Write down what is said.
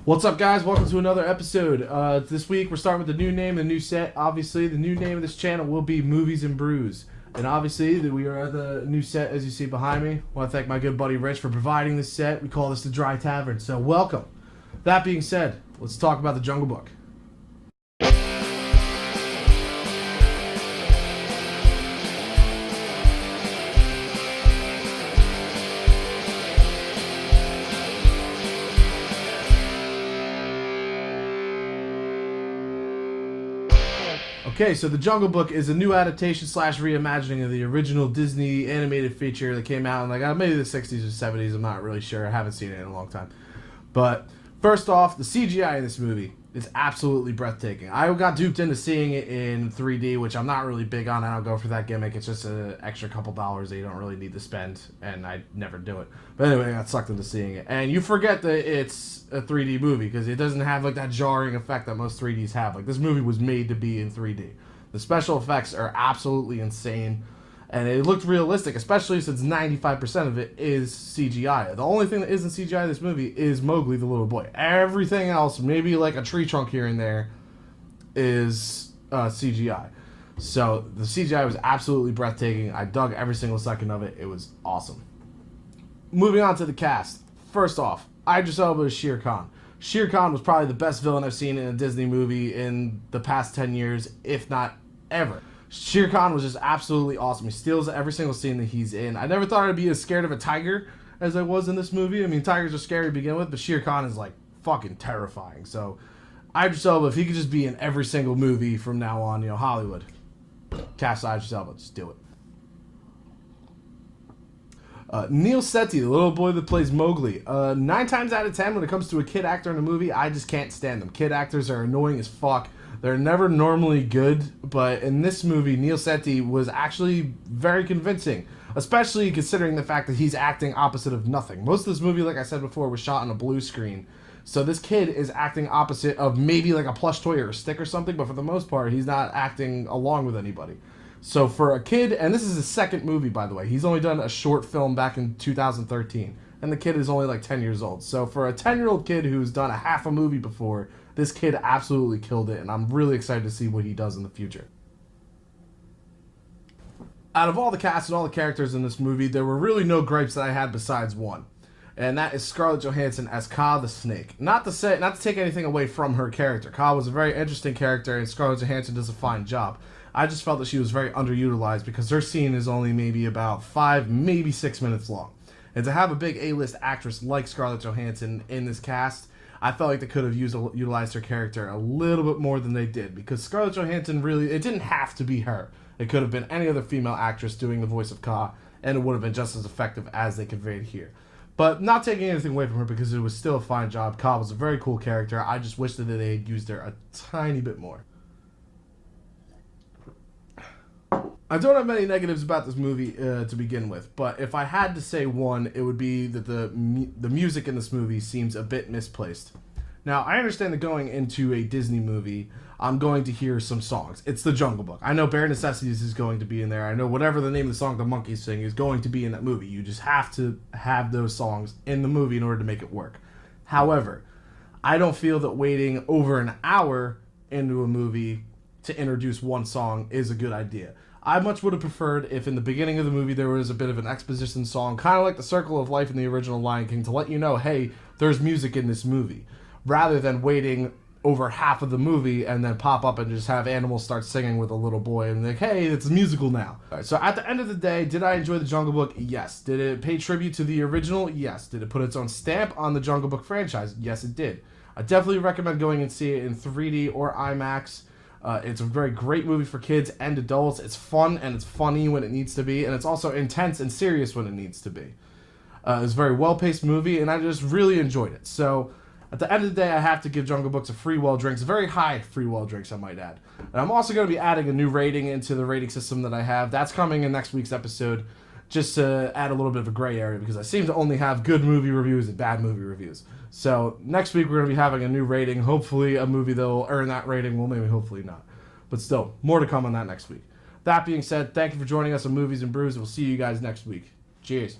What's up, guys? Welcome to another episode. This week we're starting with the new name, the new set. Obviously, the new name of this channel will be Movies and Brews. And obviously, we are at the new set, as you see behind me. I want to thank my good buddy Rich for providing this set. We call this the Dry Tavern, so welcome. That being said, let's talk about the Jungle Book. Okay, so The Jungle Book is a new adaptation slash reimagining of the original Disney animated feature that came out in maybe the 60s or 70s. I'm not really sure. I haven't seen it in a long time. But first off, the CGI in this movie is absolutely breathtaking. I got duped into seeing it in 3D, which I'm not really big on. I don't go for that gimmick. It's just an extra couple dollars that you don't really need to spend, and I never do it. But anyway, I got sucked into seeing it. And you forget that it's a 3D movie because it doesn't have that jarring effect that most 3Ds have. This movie was made to be in 3D. The special effects are absolutely insane, and it looked realistic, especially since 95% of it is CGI. The only thing that isn't CGI in this movie is Mowgli the little boy. Everything else, maybe a tree trunk here and there, is CGI. So the CGI was absolutely breathtaking. I dug every single second of it. It was awesome. Moving on to the cast. First off, Idris Elba is Shere Khan. Shere Khan was probably the best villain I've seen in a Disney movie in the past 10 years, if not ever. Shere Khan was just absolutely awesome. He steals every single scene that he's in. I never thought I'd be as scared of a tiger as I was in this movie. I mean, tigers are scary to begin with, but Shere Khan is fucking terrifying. So, Idris Elba, if he could just be in every single movie from now on, Hollywood, cast Idris Elba, just do it. Neel Sethi, the little boy that plays Mowgli. 9 times out of 10, when it comes to a kid actor in a movie, I just can't stand them. Kid actors are annoying as fuck. They're never normally good, but in this movie, Neel Sethi was actually very convincing, especially considering the fact that he's acting opposite of nothing. Most of this movie, like I said before, was shot on a blue screen. So this kid is acting opposite of maybe a plush toy or a stick or something, but for the most part, he's not acting along with anybody. So for a kid, and this is his second movie, by the way. He's only done a short film back in 2013, and the kid is only 10 years old. So for a 10-year-old kid who's done a half a movie before, this kid absolutely killed it, and I'm really excited to see what he does in the future. Out of all the cast and all the characters in this movie, there were really no gripes that I had besides one, and that is Scarlett Johansson as Kaa the Snake. Not to take anything away from her character. Kaa was a very interesting character, and Scarlett Johansson does a fine job. I just felt that she was very underutilized because her scene is only maybe about 5, maybe 6 minutes long. And to have a big A-list actress like Scarlett Johansson in this cast, I felt like they could have utilized her character a little bit more than they did, because Scarlett Johansson it didn't have to be her. It could have been any other female actress doing the voice of Kaa, and it would have been just as effective as they conveyed here. But not taking anything away from her, because it was still a fine job. Kaa was a very cool character. I just wish that they had used her a tiny bit more. I don't have many negatives about this movie to begin with, but if I had to say one, it would be that the music in this movie seems a bit misplaced. Now, I understand that going into a Disney movie, I'm going to hear some songs. It's The Jungle Book. I know Bare Necessities is going to be in there. I know whatever the name of the song the monkeys sing is going to be in that movie. You just have to have those songs in the movie in order to make it work. However, I don't feel that waiting over an hour into a movie to introduce one song is a good idea. I much would have preferred if in the beginning of the movie there was a bit of an exposition song, kind of like the Circle of Life in the original Lion King, to let you know, hey, there's music in this movie, rather than waiting over half of the movie and then pop up and just have animals start singing with a little boy and hey, it's a musical now. All right, so at the end of the day, did I enjoy The Jungle Book? Yes. Did it pay tribute to the original? Yes. Did it put its own stamp on the Jungle Book franchise? Yes, it did. I definitely recommend going and see it in 3D or IMAX. It's a very great movie for kids and adults. It's fun and it's funny when it needs to be, and it's also intense and serious when it needs to be. It's a very well-paced movie, and I just really enjoyed it. So, at the end of the day, I have to give Jungle Book a free well drinks, very high free well drinks, I might add. And I'm also going to be adding a new rating into the rating system that I have. That's coming in next week's episode, just to add a little bit of a gray area, because I seem to only have good movie reviews and bad movie reviews. So next week we're going to be having a new rating, hopefully a movie that will earn that rating. Well, maybe hopefully not. But still, more to come on that next week. That being said, thank you for joining us on Movies and Brews. We'll see you guys next week. Cheers.